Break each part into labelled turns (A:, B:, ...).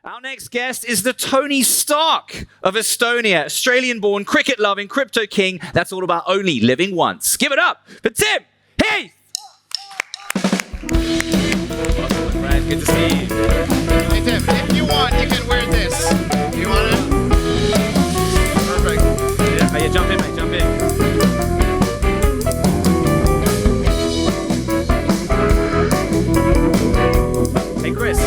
A: Our next guest is the Tony Stark of Estonia, Australian-born, cricket-loving, crypto king. That's all about only living once. Give it up for Tim Heath. Welcome, friend. Good to see you.
B: Hey, Tim, if you want, you can wear this. You want it? Perfect.
A: Yeah, jump in, mate. Jump in. Hey, Chris.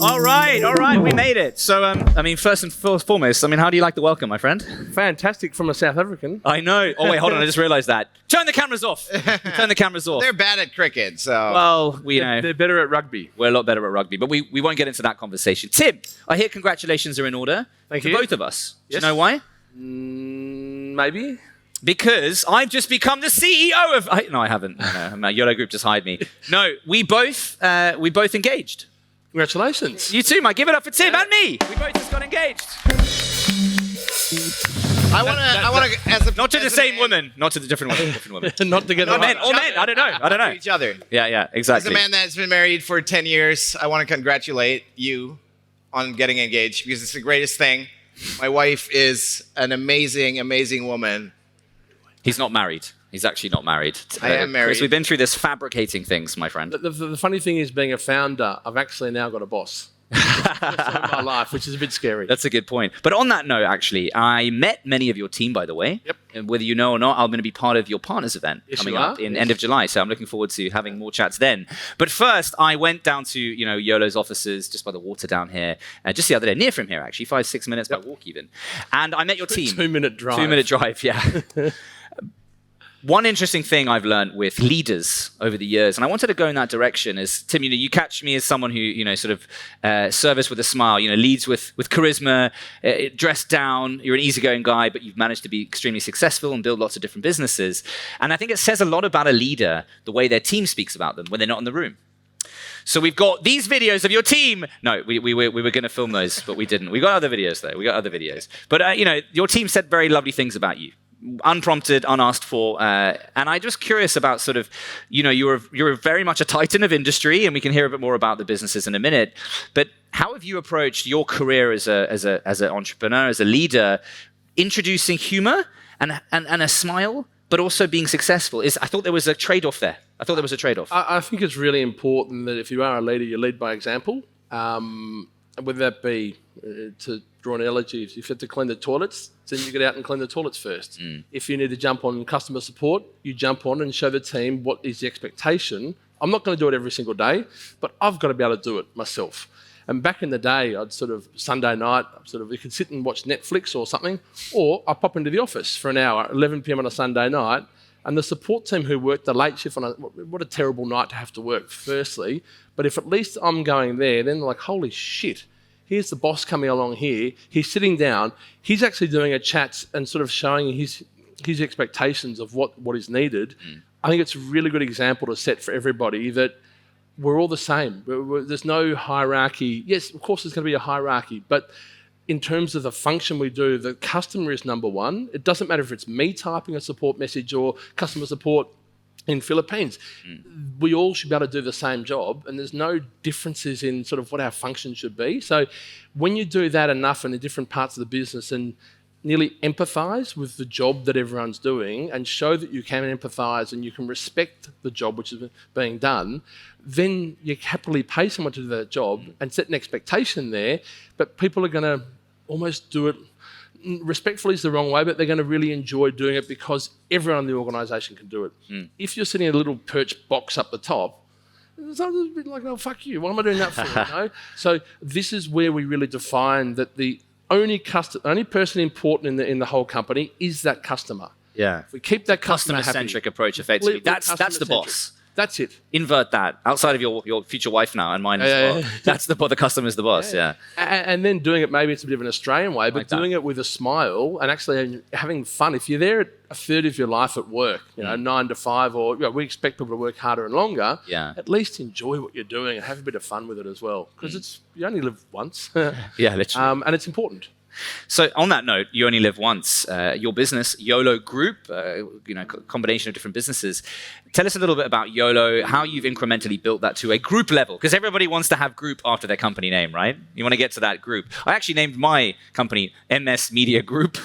A: All right, we made it. So, first and foremost, how do you like the welcome, my friend?
C: Fantastic from a South African.
A: I know. Oh, wait, hold on, I just realized that. Turn the cameras off. Turn the cameras off.
B: They're bad at cricket, so...
A: Well,
C: They're better at rugby.
A: We're a lot better at rugby, but we won't get into that conversation. Tim, I hear congratulations are in order.
C: Thank
A: for
C: you.
A: both of us.
C: Yes.
A: Do you know why?
C: Maybe.
A: Because I've just become the CEO of... No, I haven't. No, YOLO Group just hired me. No, we both engaged.
C: Congratulations.
A: You too, Mike. Give it up for Tim and me. We both just got engaged.
B: I want to, as a...
A: Not to the same woman. Not to the different woman.
C: Not together.
A: Or men. I don't know.
B: each other.
A: Yeah, exactly.
B: As a man that's been married for 10 years, I want to congratulate you on getting engaged because it's the greatest thing. My wife is an amazing, amazing woman.
A: He's not married. He's actually not married.
B: I am married.
A: Chris, we've been through this fabricating things, my friend.
C: The funny thing is, being a founder, I've actually now got a boss. That's my life, which is a bit scary.
A: That's a good point. But on that note, actually, I met many of your team, by the way.
C: Yep.
A: And whether you know or not, I'm going to be part of your partners event coming up in end of July. So I'm looking forward to having more chats then. But first, I went down to YOLO's offices just by the water down here, just the other day, near from here, actually, 5-6 minutes by walk even. And I met your team.
C: 2-minute drive.
A: 2-minute drive, yeah. One interesting thing I've learned with leaders over the years, and I wanted to go in that direction, is, Tim, you catch me as someone who, sort of service with a smile, leads with charisma, dressed down. You're an easygoing guy, but you've managed to be extremely successful and build lots of different businesses. And I think it says a lot about a leader, the way their team speaks about them when they're not in the room. So we've got these videos of your team. No, we were going to film those, but we didn't. We got other videos, though. But, your team said very lovely things about you. Unprompted, unasked for, and I'm just curious about sort of, you're very much a titan of industry, and we can hear a bit more about the businesses in a minute. But how have you approached your career as an entrepreneur, as a leader, introducing humor and a smile, but also being successful? I thought there was a trade-off there.
C: I think it's really important that if you are a leader, you lead by example. Whether that be to draw an analogy, if you have to clean the toilets, then you get out and clean the toilets first. If you need to jump on customer support, you jump on and show the team what is the expectation. I'm not going to do it every single day, but I've got to be able to do it myself. And back in the day, I'd sort of, Sunday night, you could sit and watch Netflix or something, or I'd pop into the office for an hour, 11 p.m. on a Sunday night, and the support team who worked the late shift what a terrible night to have to work, firstly. But if at least I'm going there, then they're like, holy shit. Here's the boss coming along here. He's sitting down. He's actually doing a chat and sort of showing his expectations of what is needed. I think it's a really good example to set for everybody that we're all the same. There's no hierarchy. Yes, of course there's going to be a hierarchy, but in terms of the function we do, the customer is number one. It doesn't matter if it's me typing a support message or customer support in Philippines. We all should be able to do the same job, and there's no differences in sort of what our function should be. So when you do that enough in the different parts of the business and nearly empathise with the job that everyone's doing and show that you can empathise and you can respect the job which is being done, then you happily pay someone to do that job and set an expectation there, but people are going to almost do it respectfully is the wrong way, but they're going to really enjoy doing it because everyone in the organisation can do it. If you're sitting in a little perched box up the top, it's a bit like, oh, fuck you. What am I doing that for? So this is where we really define that the only person important in the whole company is that customer.
A: Yeah.
C: If we keep that
A: customer-centric approach, effectively, that's the boss.
C: That's it.
A: Invert that. Outside of your future wife now and mine as well. That's the customer's the boss, yeah.
C: And then doing it, maybe it's a bit of an Australian way, but doing it with a smile and actually having fun. If you're there a third of your life at work, 9 to 5, or we expect people to work harder and longer, at least enjoy what you're doing and have a bit of fun with it as well. Because you only live once.
A: Yeah, literally.
C: And it's important.
A: So on that note, you only live once. Your business, YOLO Group, combination of different businesses. Tell us a little bit about YOLO, how you've incrementally built that to a group level, because everybody wants to have group after their company name, right? You want to get to that group. I actually named my company MS Media Group,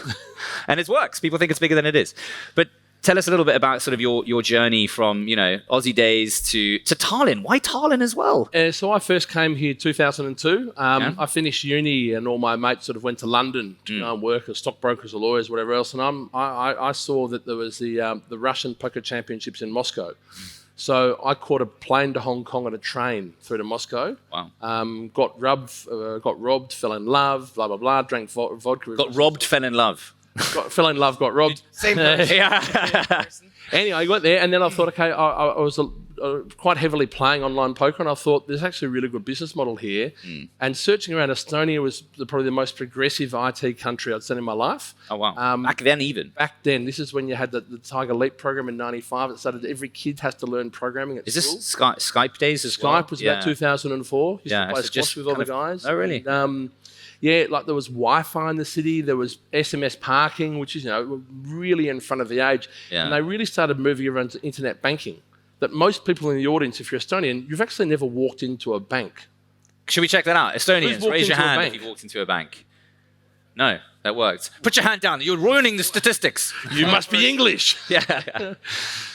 A: and it works. People think it's bigger than it is. But tell us a little bit about sort of your journey from, Aussie days to Tallinn. Why Tallinn as well?
C: So I first came here 2002. I finished uni and all my mates sort of went to London to go and work as stockbrokers or lawyers, whatever else. And I saw that there was the Russian poker championships in Moscow. So I caught a plane to Hong Kong and a train through to Moscow.
A: Wow.
C: Got robbed, fell in love, blah, blah, blah, drank vodka.
A: Got robbed, fell in love.
C: Fell in love, got robbed.
B: Same person.
A: Yeah.
C: Anyway, I went there and then I thought, okay, I was quite heavily playing online poker and I thought there's actually a really good business model here. And searching around, Estonia was probably the most progressive IT country I'd seen in my life.
A: Oh, wow. Back then even?
C: Back then. This is when you had the Tiger Leap program in 95. It started every kid has to learn programming at school.
A: Is this Skype days as well?
C: Skype was about 2004. Used to play squash with all the guys.
A: Oh, really?
C: And, like there was Wi-Fi in the city, there was SMS parking, which is, really in front of the age.
A: Yeah.
C: And they really started moving around to internet banking. That most people in the audience, if you're Estonian, you've actually never walked into a bank.
A: Should we check that out? Estonians, raise your hand if you walked into a bank. No, that worked. Put your hand down. You're ruining the statistics.
C: You must be English.
A: Yeah.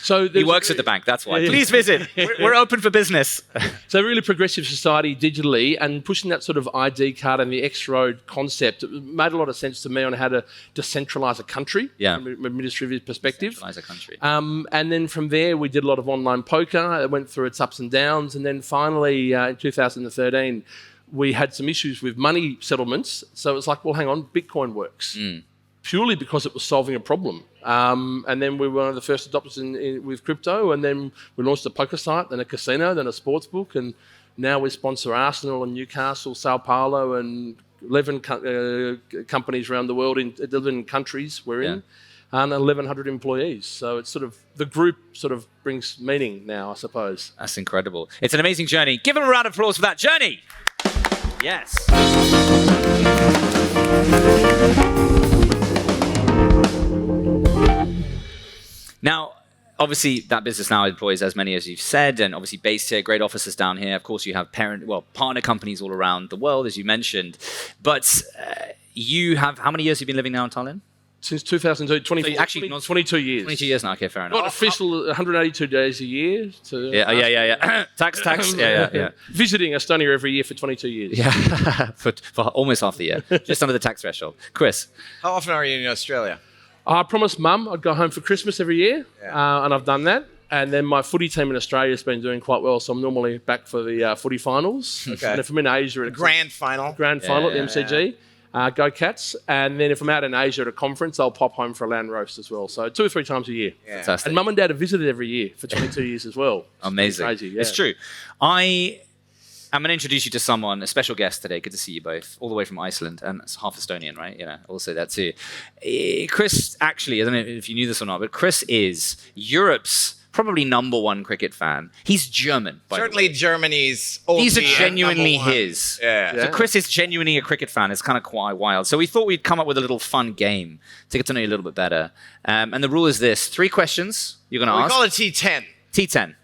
C: So
A: he works at the bank, that's why. Please visit. We're open for business.
C: So really progressive society digitally and pushing that sort of ID card and the X-Road concept it made a lot of sense to me on how to decentralise a country from an administrative perspective.
A: Decentralise a country.
C: And then from there, we did a lot of online poker. It went through its ups and downs. And then finally, in 2013, we had some issues with money settlements. So it's like, well, hang on, Bitcoin works. Purely because it was solving a problem. And then we were one of the first adopters with crypto. And then we launched a poker site, then a casino, then a sports book. And now we sponsor Arsenal and Newcastle, Sao Paulo, and 11 companies around the world in 11 countries we're in. And 1,100 employees. So it's sort of, the group sort of brings meaning now, I suppose.
A: That's incredible. It's an amazing journey. Give them a round of applause for that journey. Yes. Now, obviously, that business now employs as many as you've said, and obviously based here, great offices down here. Of course, you have partner companies all around the world, as you mentioned. But you have, how many years have you been living now in Tallinn?
C: Since 2002, 22 years.
A: 22 years now, okay, fair enough.
C: Not official, 182 days a year.
A: Yeah. Tax. Yeah.
C: Visiting Estonia every year for 22 years.
A: Yeah, for almost half the year. Just under the tax threshold. Chris?
B: How often are you in Australia?
C: I promised Mum I'd go home for Christmas every year, and I've done that. And then my footy team in Australia has been doing quite well, so I'm normally back for the footy finals.
B: Okay.
C: And if I'm in Asia...
B: The grand final.
C: At the MCG. Go Cats. And then if I'm out in Asia at a conference, I'll pop home for a land roast as well. So 2 or 3 times a year.
B: Yeah.
A: Fantastic.
C: And Mum and Dad have visited every year for 22 years as well.
A: Amazing.
C: It's crazy,
A: It's true. I'm going to introduce you to someone, a special guest today. Good to see you both, all the way from Iceland, and it's half Estonian, right? Also that too. Chris, actually, I don't know if you knew this or not, but Chris is Europe's probably #1 cricket fan. He's German.
B: Certainly Germany's
A: These are
B: OG
A: genuinely
B: #1.
A: his.
B: Yeah.
A: So Chris is genuinely a cricket fan. It's kind of quite wild. So we thought we'd come up with a little fun game to get to know you a little bit better. And the rule is this: 3 questions you're going to ask.
B: We call it T10.
A: T10.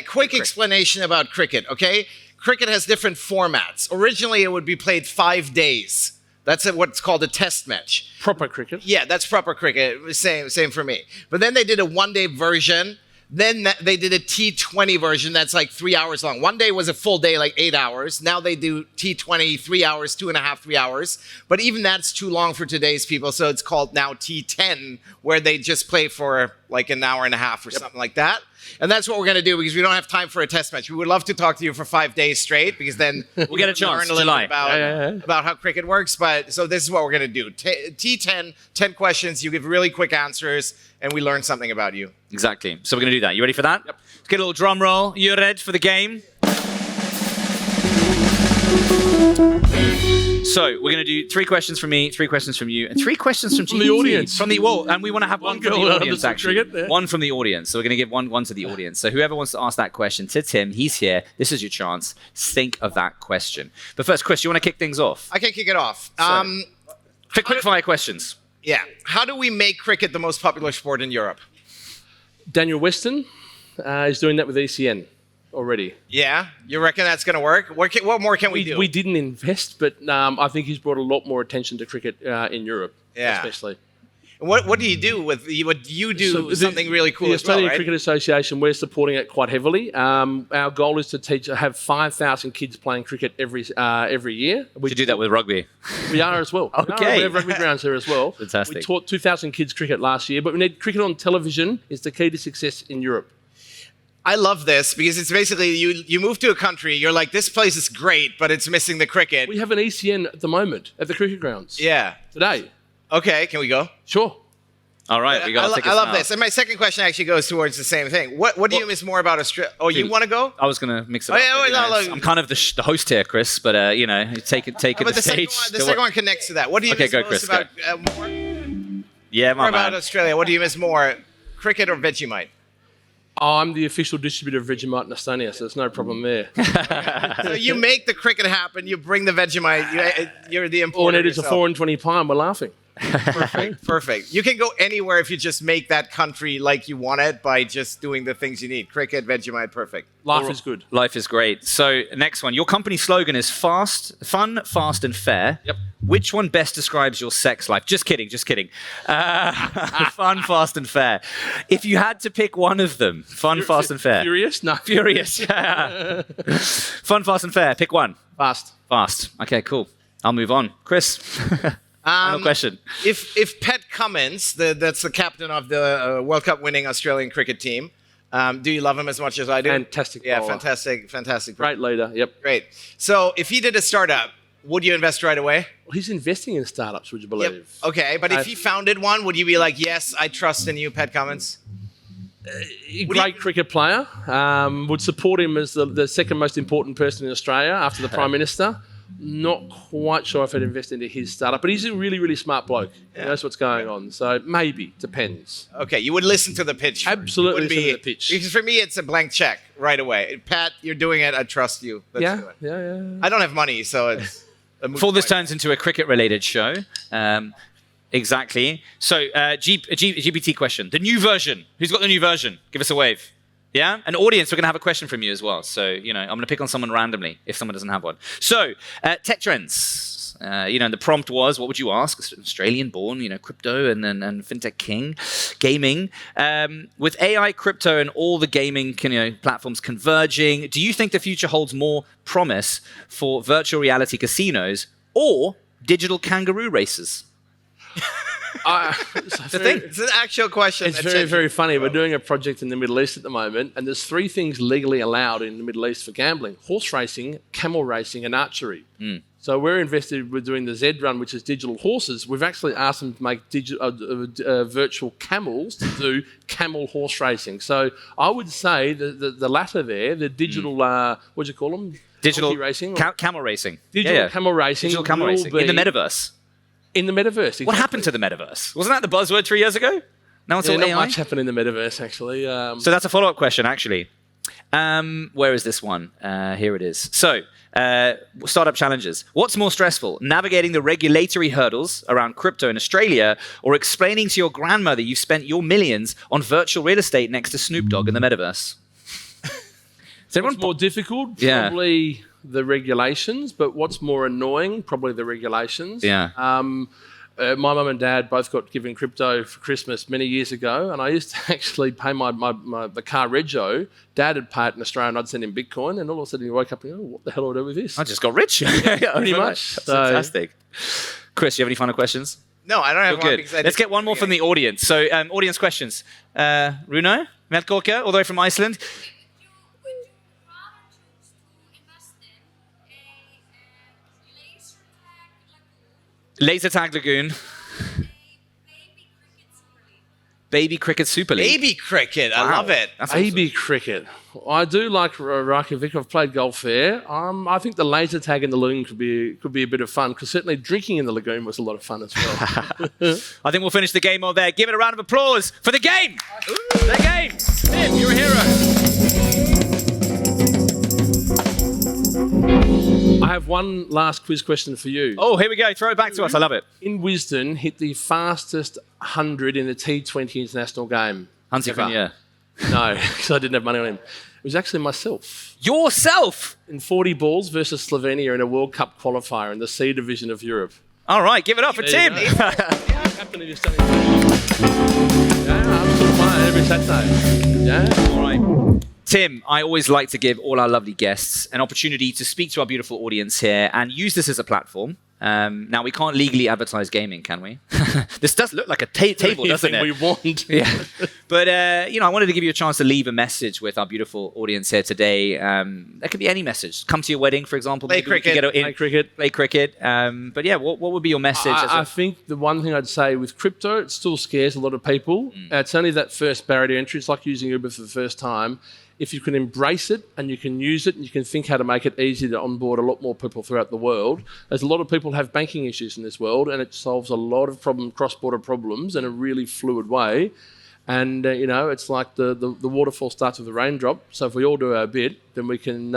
B: Quick explanation about cricket, okay? Cricket has different formats. Originally, it would be played 5 days. That's what's called a test match.
C: Proper cricket.
B: Yeah, that's proper cricket. Same for me. But then they did a 1-day version. Then they did a T20 version that's like 3 hours long. 1 day was a full day, like 8 hours. Now they do T20, 3 hours, 2.5, 3 hours. But even that's too long for today's people. So it's called now T10, where they just play for like an hour and a half or something like that. And that's what we're going to do because we don't have time for a test match. We would love to talk to you for 5 days straight because then
A: we'll get a chance
B: learn a little bit about how cricket works. But so this is what we're going to do. T10, 10 questions. You give really quick answers and we learn something about you.
A: Exactly. So we're going to do that. You ready for that? Yep. Let's get a little drum roll. You ready for the game? So we're going to do 3 questions from me, 3 questions from you, and 3 questions from
C: the audience.
A: And we want to have one from the
C: girl
A: audience,
C: understood
A: actually.
C: cricket, yeah.
A: One from the audience. So we're going to give one to the audience. So whoever wants to ask that question to Tim, he's here. This is your chance. Think of that question. But first, Chris, you want to kick things off?
B: I can kick it off.
A: Quick fire questions.
B: Yeah. How do we make cricket the most popular sport in Europe?
C: Daniel Weston is doing that with ECN already.
B: Yeah. You reckon that's going to work? What more can we do?
C: We didn't invest, but I think he's brought a lot more attention to cricket in Europe, especially.
B: What do you do with you do
C: So
B: something really cool
C: The
B: as well,
C: Australian
B: right?
C: Cricket Association, we're supporting it quite heavily. Our goal is to have 5,000 kids playing cricket every year.
A: We do that with rugby.
C: We are as well.
A: Okay.
C: We have rugby grounds here as well.
A: Fantastic.
C: We taught 2,000 kids cricket last year, but we need cricket on television is the key to success in Europe.
B: I love this because it's basically you move to a country, you're like, this place is great, but it's missing the cricket.
C: We have an ECN at the moment at the cricket grounds.
B: Yeah.
C: Today.
B: Okay, can we go?
C: Sure.
A: All right, we got to take
B: I love this. And my second question actually goes towards the same thing. What do you miss more about Australia? Oh, you want to go?
A: I was going to mix it
B: Oh,
A: up.
B: yeah,
A: but,
B: wait,
A: you know,
B: no,
A: I'm kind of the host here, Chris, but, you know, take it
B: But
A: the stage.
B: the second one connects to that. What do you miss
A: go,
B: most
A: Chris,
B: about more
A: Yeah, my
B: about
A: man.
B: Australia? What do you miss more, cricket or Vegemite?
C: I'm the official distributor of Vegemite in Estonia, so there's no problem there.
B: So you make the cricket happen. You bring the Vegemite. You're the
C: All
B: importer
C: we need is a
B: yourself.
C: 4 and 20 pie and we're laughing.
B: Perfect. You can go anywhere if you just make that country like you want it by just doing the things you need. Cricket, Vegemite, perfect.
C: Life is good.
A: Life is great. So, next one. Your company slogan is fun, fast, and fair.
C: Yep.
A: Which one best describes your sex life? Just kidding. Fun, fast, and fair. If you had to pick one of them, fun, fast, and fair.
C: Furious? No.
A: Furious. Fun, fast, and fair. Pick one.
C: Fast.
A: Fast. Okay, cool. I'll move on. Chris, final question.
B: If Pat Cummins, that's the captain of the World Cup winning Australian cricket team, do you love him as much as I do?
C: Fantastic
B: Yeah,
C: bowler.
B: fantastic.
C: Great leader. Yep.
B: Great. So if he did a startup, would you invest right away?
C: Well, he's investing in startups, would you believe?
B: Okay, but if he founded one, would you be like, yes, I trust in you, Pat Cummins?
C: Great cricket player. Would support him as the second most important person in Australia after the Prime Minister. Not quite sure if I'd invest into his startup, but he's a really, really smart bloke. He knows what's going on. So maybe, depends.
B: Okay, you would listen to the pitch.
C: Absolutely
B: Wouldn't
C: listen to the pitch.
B: Because for me, it's a blank check right away. Pat, you're doing it. I trust you. Let's do it.
C: Yeah.
B: I don't have money, so it's a moot
A: Before this
B: point.
A: turns into a cricket-related show, exactly. So, GPT question. The new version. Who's got the new version? Give us a wave. Yeah? An audience, we're going to have a question from you as well. So, you know, I'm going to pick on someone randomly if someone doesn't have one. So, tech trends. You know, the prompt was, what would you ask? Australian-born, you know, crypto and fintech king, gaming. With AI, crypto, and all the gaming platforms converging, do you think the future holds more promise for virtual reality casinos or digital kangaroo races?
B: It's an actual question.
C: It's very, very funny. We're doing a project in the Middle East at the moment, and there's 3 things legally allowed in the Middle East for gambling: horse racing, camel racing, and archery. So we're invested. We're doing the Z Run, which is digital horses. We've actually asked them to make virtual camels to do camel horse racing. So I would say the latter there, the digital, what do you call them?
A: Digital
C: Donkey racing?
A: camel racing.
C: Digital camel racing.
A: Digital camel
C: will
A: racing. In the
C: be
A: metaverse.
C: In the metaverse.
A: What
C: exactly.
A: happened to the metaverse? Wasn't that the buzzword 3 years ago? Now it's all
C: Not
A: AI?
C: much happened in the metaverse, actually.
A: So that's a follow-up question, actually. Where is this one? Here it is. So, startup challenges. What's more stressful, navigating the regulatory hurdles around crypto in Australia or explaining to your grandmother you've spent your millions on virtual real estate next to Snoop Dogg in the metaverse? Is everyone
C: What's more difficult?
A: Yeah.
C: Probably the regulations, but what's more annoying? Probably the regulations.
A: Yeah.
C: My mum and dad both got given crypto for Christmas many years ago, and I used to actually pay the car rego. Dad would pay it in Australia, and I'd send him Bitcoin, and all of a sudden he woke up and go, what the hell do I do with this?
A: I just got rich.
C: Pretty much.
A: That's
C: So-
A: fantastic. Chris, you have any final questions?
B: No, I don't have
A: You're
B: one
A: good.
B: because I
A: Let's get one more from the audience. So, audience questions. Runo Melkorka, all the way from Iceland.
D: Would you rather choose to invest in a laser tag lagoon,
A: Laser tag lagoon.
D: a baby cricket simulator?
A: Baby Cricket Super League.
B: Baby cricket. I
A: Wow.
B: love it.
A: That's awesome.
C: Baby cricket. I do like Reykjavik. I've played golf there. I think the laser tag in the lagoon could be a bit of fun, because certainly drinking in the lagoon was a lot of fun as well.
A: I think we'll finish the game on there. Give it a round of applause for the game. The game. Tim, you're a hero.
C: I have one last quiz question for you.
A: Oh, here we go. Throw it back to us. I love it.
C: In Wisden, hit the fastest 100 in the T20 international game.
A: Hansi
C: ever.
A: Cronje.
C: No, because I didn't have money on him. It was actually myself.
A: Yourself.
C: In 40 balls versus Slovenia in a World Cup qualifier in the C division of Europe.
A: All right, give it up for
C: There
A: Tim.
C: you Captain of your study. Yeah, I'm still playing every Saturday. Yeah.
A: All right. Tim, I always like to give all our lovely guests an opportunity to speak to our beautiful audience here and use this as a platform. Now, we can't legally advertise gaming, can we? This does look like a table, doesn't it?
C: We want.
A: Yeah. But, I wanted to give you a chance to leave a message with our beautiful audience here today. That could be any message. Come to your wedding, for example.
B: Play
A: Maybe we could
B: cricket.
A: get
C: Play cricket.
A: Play cricket. But yeah, what would be your message?
C: I think the one thing I'd say with crypto, it still scares a lot of people. It's only that first barrier to entry. It's like using Uber for the first time. If you can embrace it and you can use it and you can think how to make it easy to onboard a lot more people throughout the world, as a lot of people have banking issues in this world, and it solves a lot of cross-border problems in a really fluid way. And, it's like the waterfall starts with a raindrop. So if we all do our bit, then we can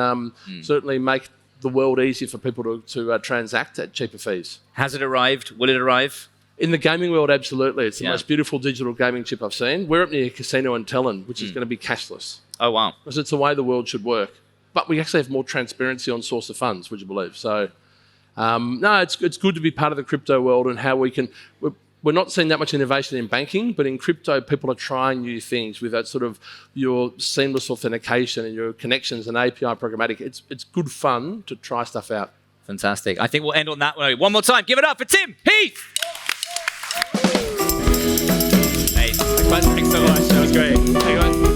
C: certainly make the world easier for people to transact at cheaper fees.
A: Has it arrived? Will it arrive?
C: In the gaming world, absolutely. It's the
A: Yeah.
C: most beautiful digital gaming chip I've seen. We're up near a casino in Tallinn, which is going to be cashless.
A: Oh, wow.
C: Because it's the way the world should work. But we actually have more transparency on source of funds, would you believe? So, no, it's good to be part of the crypto world and how we can... We're not seeing that much innovation in banking, but in crypto, people are trying new things with that sort of your seamless authentication and your connections and API programmatic. It's good fun to try stuff out.
A: Fantastic. I think we'll end on that one. One more time. Give it up for Tim Heath. Hey, thanks so much. That was great. Hey, guys.